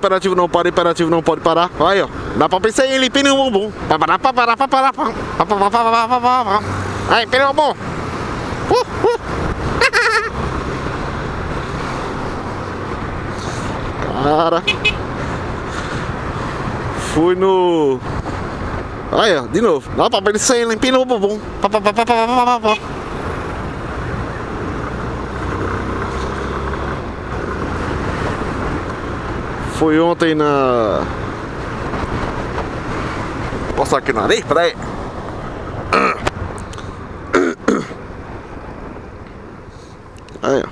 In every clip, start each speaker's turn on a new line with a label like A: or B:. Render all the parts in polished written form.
A: Imperativo não para, imperativo não pode parar. Vai, ó. Dá pra pensar em ele, pneu bumbum. Aí, pneu bumbum. Cara. Fui no... Aí, ó, de novo. Dá pra pensar em ele, pneu bumbum. Fui ontem na... Posso aqui na nariz? Peraí. Aí, ó.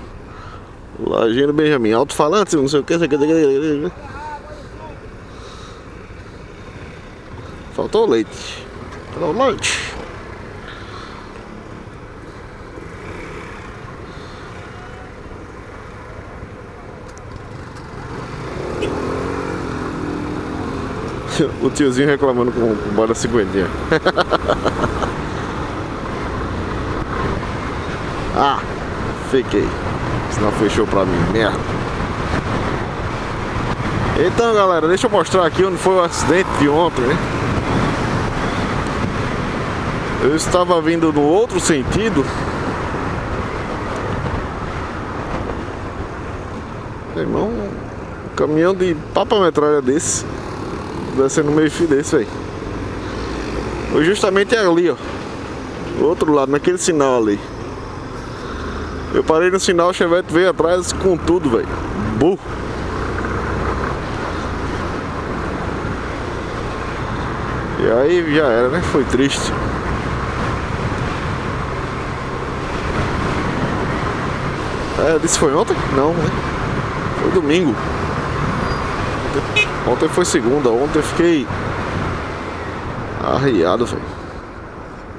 A: Lojinha do Benjamin. Alto-falante, não sei o que. Faltou leite. Faltou leite. O tiozinho reclamando com o bora cinquentinha. Ah, fiquei. Senão fechou pra mim, merda. Então, galera, deixa eu mostrar aqui onde foi o acidente de ontem, né? Eu estava vindo no outro sentido. Irmão, um caminhão de papa-metralha desse descendo no meio fio desse, velho. Foi justamente ali, ó. Do outro lado, naquele sinal ali. Eu parei no sinal, o Chevette veio atrás com tudo, velho. Burro. E aí já era, né? Foi triste. É, disse foi ontem? Não, né? Foi domingo. Ontem foi segunda, ontem eu fiquei arriado, velho.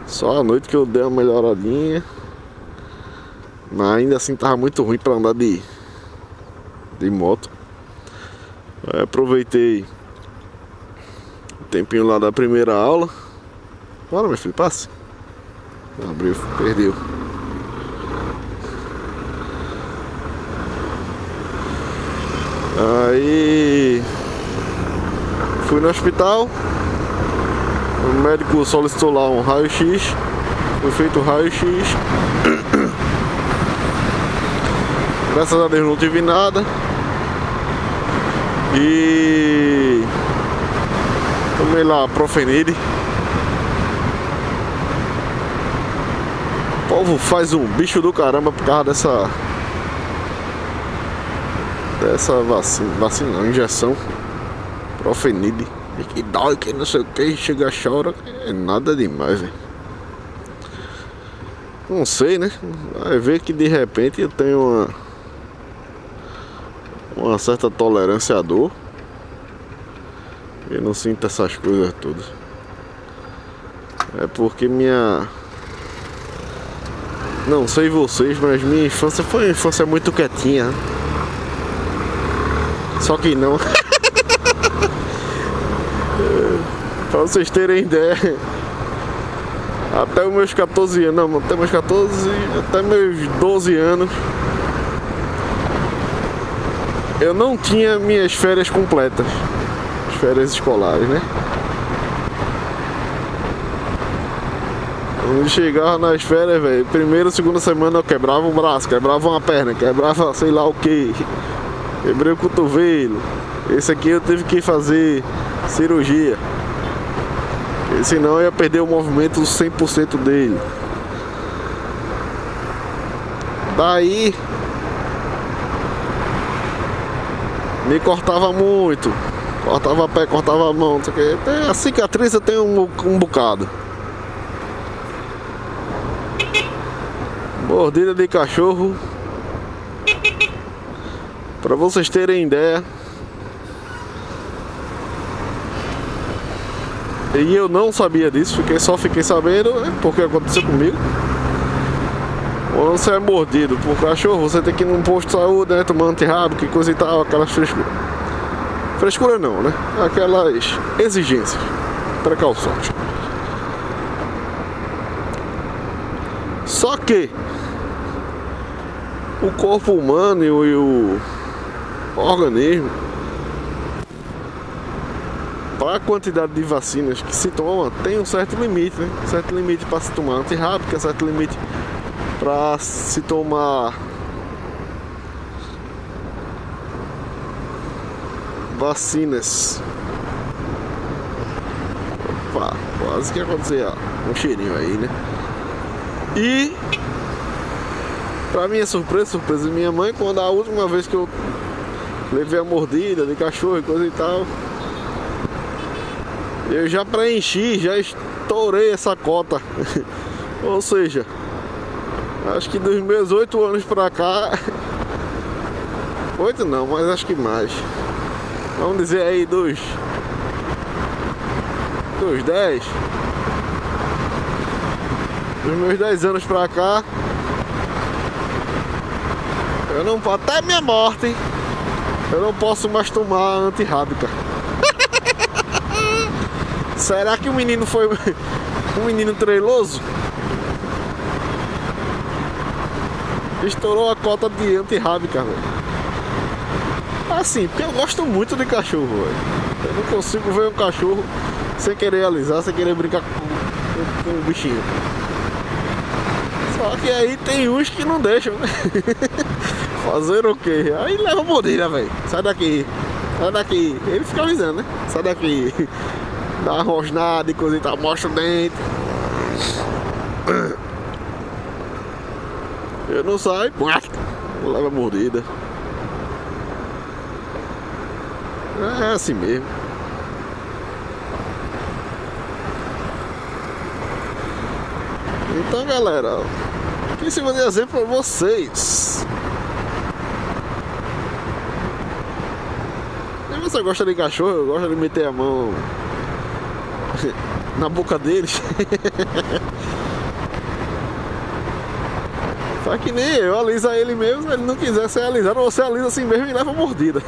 A: Só à noite que eu dei uma melhoradinha. Mas ainda assim tava muito ruim pra andar de moto. Aí aproveitei o tempinho lá da primeira aula. Bora, meu filho, passe. Abriu, perdeu. Aí fui no hospital. O médico solicitou lá um raio-x. Foi feito o raio-x. Graças a Deus não tive nada. E tomei lá Profenil. O povo faz um bicho do caramba por causa dessa vacina não, injeção Profenil, que dói, que não sei o que, chega a chora, é nada demais, velho. Não sei, né? Vai ver que de repente eu tenho uma certa tolerância à dor. Eu não sinto essas coisas todas. É porque não sei vocês, mas minha infância foi uma infância muito quietinha, né? Só que não. Pra vocês terem ideia, até os meus 14 anos, não, até meus 14, até meus 12 anos, eu não tinha minhas férias completas, as férias escolares, né? Quando chegava nas férias, velho, primeira, segunda semana eu quebrava um braço, quebrava uma perna, quebrava sei lá o que. Quebrei o cotovelo. Esse aqui eu tive que fazer cirurgia, porque senão eu ia perder o movimento 100% dele. Daí me cortava muito. Cortava pé, cortava a mão, não sei o que. Até a cicatriz eu tenho um bocado. Mordida de cachorro. Pra vocês terem ideia. E eu não sabia disso, só fiquei sabendo porque aconteceu comigo. Quando você é mordido por cachorro, você tem que ir num posto de saúde, né? Tomar antirrábico, que coisa e tal, aquelas frescuras. Frescura não, né? Aquelas exigências, precauções. Só que o corpo humano e o organismo para a quantidade de vacinas que se toma, tem um certo limite, né? Certo limite para se tomar antirrábica, certo limite para se tomar vacinas. Opa, quase que aconteceu, ó, um cheirinho aí, né? E pra minha surpresa de minha mãe, quando a última vez que eu levei a mordida de cachorro e coisa e tal, eu já preenchi, já estourei essa cota. Ou seja, acho que dos meus 8 anos pra cá, 8 não, mas acho que mais. Vamos dizer aí dos 10. Dos meus 10 anos pra cá, eu não posso, até minha morte, eu não posso mais tomar antirrábica. Será que o menino foi um menino treiloso? Estourou a cota de antirrábica, velho. Assim, porque eu gosto muito de cachorro, velho. Eu não consigo ver um cachorro sem querer alisar, sem querer brincar com o bichinho. Só que aí tem uns que não deixam, né? Fazer o quê? Aí leva mordida, velho. Sai daqui, sai daqui. Ele fica avisando, né? Sai daqui. Dá uma rosnada e coisa e tal, mostra o dente. Eu não saio, leva mordida. É assim mesmo. Então, galera, aqui em cima de exemplo pra vocês. Se você gosta de cachorro, gosta de meter a mão na boca deles, só que nem eu, alisa ele mesmo. Se ele não quiser ser alisado, você alisa assim mesmo e leva mordida.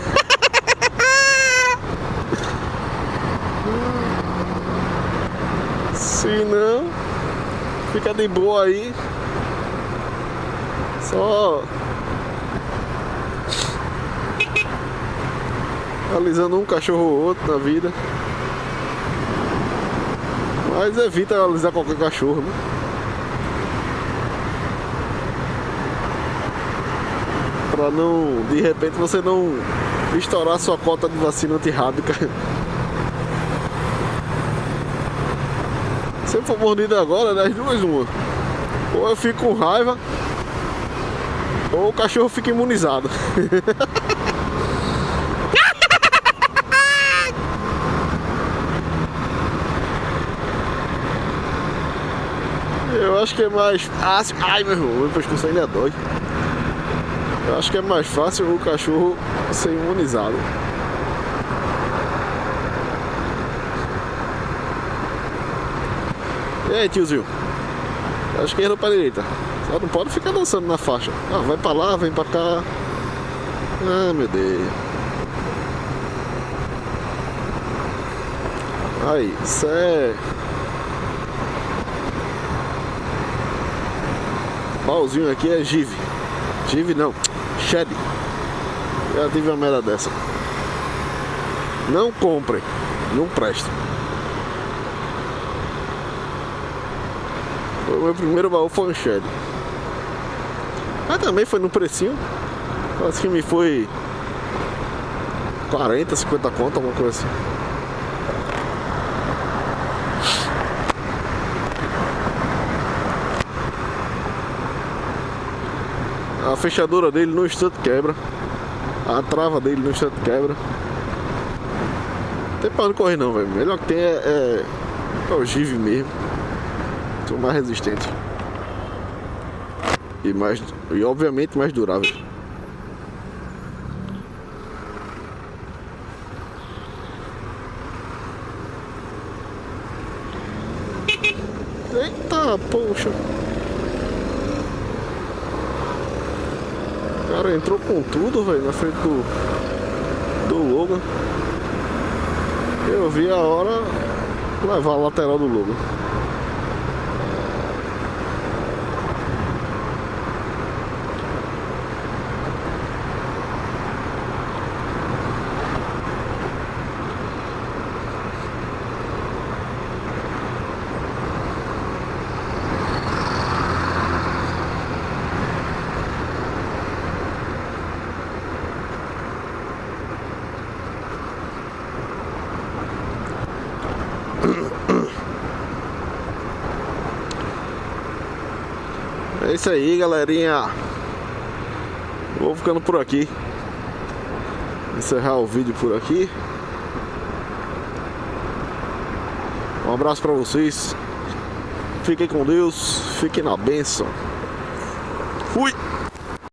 A: Se não, fica de boa aí, só alisando um cachorro ou outro na vida. Mas evita alisar qualquer cachorro, né? Pra não, de repente, você não estourar sua cota de vacina antirrábica. Se eu for mordido agora, das duas, uma. Ou eu fico com raiva, ou o cachorro fica imunizado. Eu acho que é mais fácil. Ai, meu irmão, meu pescoço ainda dói. Eu acho que é mais fácil o cachorro ser imunizado. E aí, tiozinho? Da esquerda ou pra direita? Só não pode ficar dançando na faixa. Ah, vai pra lá, vem pra cá. Ah, meu Deus. Aí, isso é... Pauzinho aqui é Give. Give não, Shed. Já tive uma merda dessa. Não compre, não presta. O meu primeiro baú foi um Shed. Mas também foi no precinho. Acho que me foi 40, 50 conto, alguma coisa assim. A fechadura dele no instante quebra. A trava dele no instante quebra. Não tem pra onde correr não, velho. Melhor que tem é o Give mesmo. São mais resistentes. E obviamente mais duráveis. Eita, poxa. O cara entrou com tudo, velho, na frente do Logan. Eu vi a hora levar a lateral do Logan. É isso aí, galerinha. Vou ficando por aqui. Encerrar o vídeo por aqui. Um abraço pra vocês. Fiquem com Deus. Fiquem na bênção. Fui!